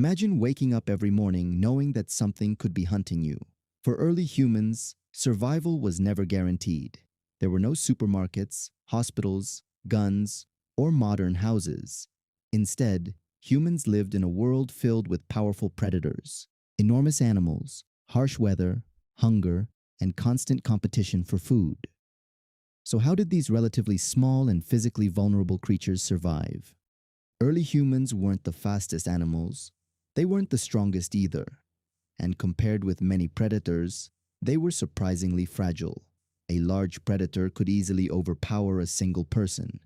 Imagine waking up every morning knowing that something could be hunting you. For early humans, survival was never guaranteed. There were no supermarkets, hospitals, guns, or modern houses. Instead, humans lived in a world filled with powerful predators, enormous animals, harsh weather, hunger, and constant competition for food. So how did these relatively small and physically vulnerable creatures survive? Early humans weren't the fastest animals. They weren't the strongest either. And compared with many predators, they were surprisingly fragile. A large predator could easily overpower a single person.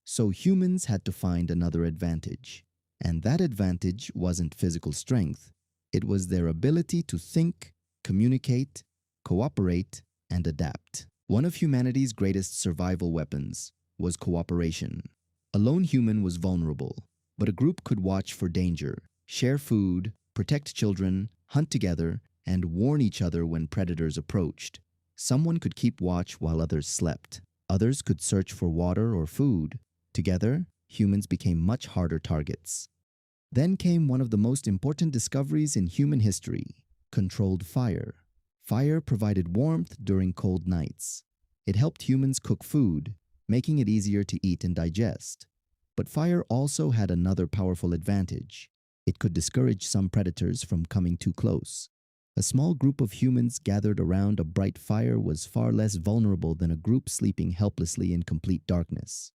So humans had to find another advantage. And that advantage wasn't physical strength. It was their ability to think, communicate, cooperate, and adapt. One of humanity's greatest survival weapons was cooperation. A lone human was vulnerable, but a group could watch for danger, share food, protect children, hunt together, and warn each other when predators approached. Someone could keep watch while others slept. Others could search for water or food. Together, humans became much harder targets. Then came one of the most important discoveries in human history: controlled fire. Fire provided warmth during cold nights. It helped humans cook food, making it easier to eat and digest. But fire also had another powerful advantage. It could discourage some predators from coming too close. A small group of humans gathered around a bright fire was far less vulnerable than a group sleeping helplessly in complete darkness.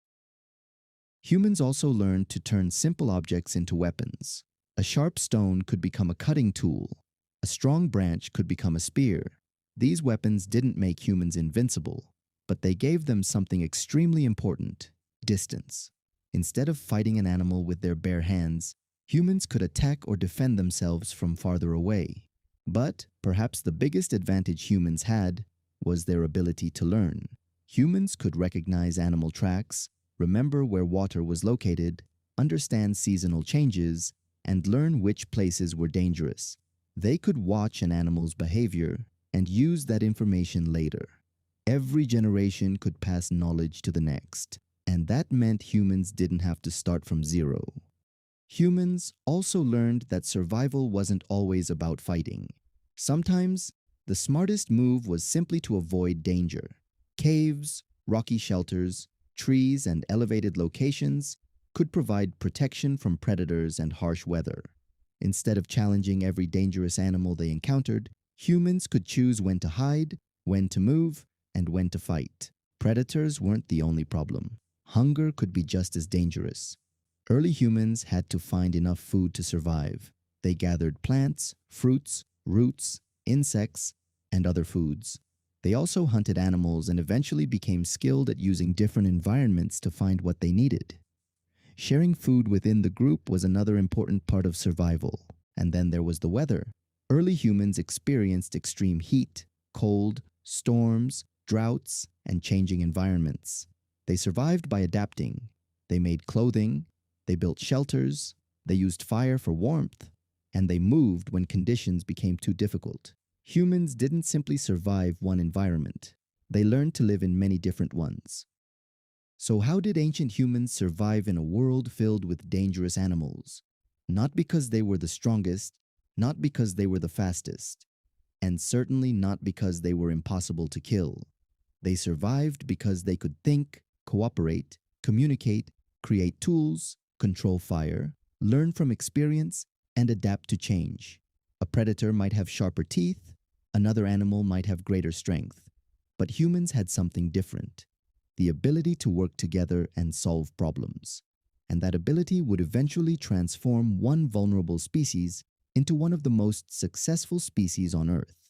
Humans also learned to turn simple objects into weapons. A sharp stone could become a cutting tool. A strong branch could become a spear. These weapons didn't make humans invincible, but they gave them something extremely important: distance. Instead of fighting an animal with their bare hands, humans could attack or defend themselves from farther away. But perhaps the biggest advantage humans had was their ability to learn. Humans could recognize animal tracks, remember where water was located, understand seasonal changes, and learn which places were dangerous. They could watch an animal's behavior and use that information later. Every generation could pass knowledge to the next, and that meant humans didn't have to start from zero. Humans also learned that survival wasn't always about fighting. Sometimes, the smartest move was simply to avoid danger. Caves, rocky shelters, trees, and elevated locations could provide protection from predators and harsh weather. Instead of challenging every dangerous animal they encountered, humans could choose when to hide, when to move, and when to fight. Predators weren't the only problem. Hunger could be just as dangerous. Early humans had to find enough food to survive. They gathered plants, fruits, roots, insects, and other foods. They also hunted animals and eventually became skilled at using different environments to find what they needed. Sharing food within the group was another important part of survival. And then there was the weather. Early humans experienced extreme heat, cold, storms, droughts, and changing environments. They survived by adapting. They made clothing, they built shelters, they used fire for warmth, and they moved when conditions became too difficult. Humans didn't simply survive one environment. They learned to live in many different ones. So how did ancient humans survive in a world filled with dangerous animals? Not because they were the strongest, not because they were the fastest, and certainly not because they were impossible to kill. They survived because they could think, cooperate, communicate, create tools, control fire, learn from experience, and adapt to change. A predator might have sharper teeth, another animal might have greater strength, but humans had something different: the ability to work together and solve problems. And that ability would eventually transform one vulnerable species into one of the most successful species on Earth.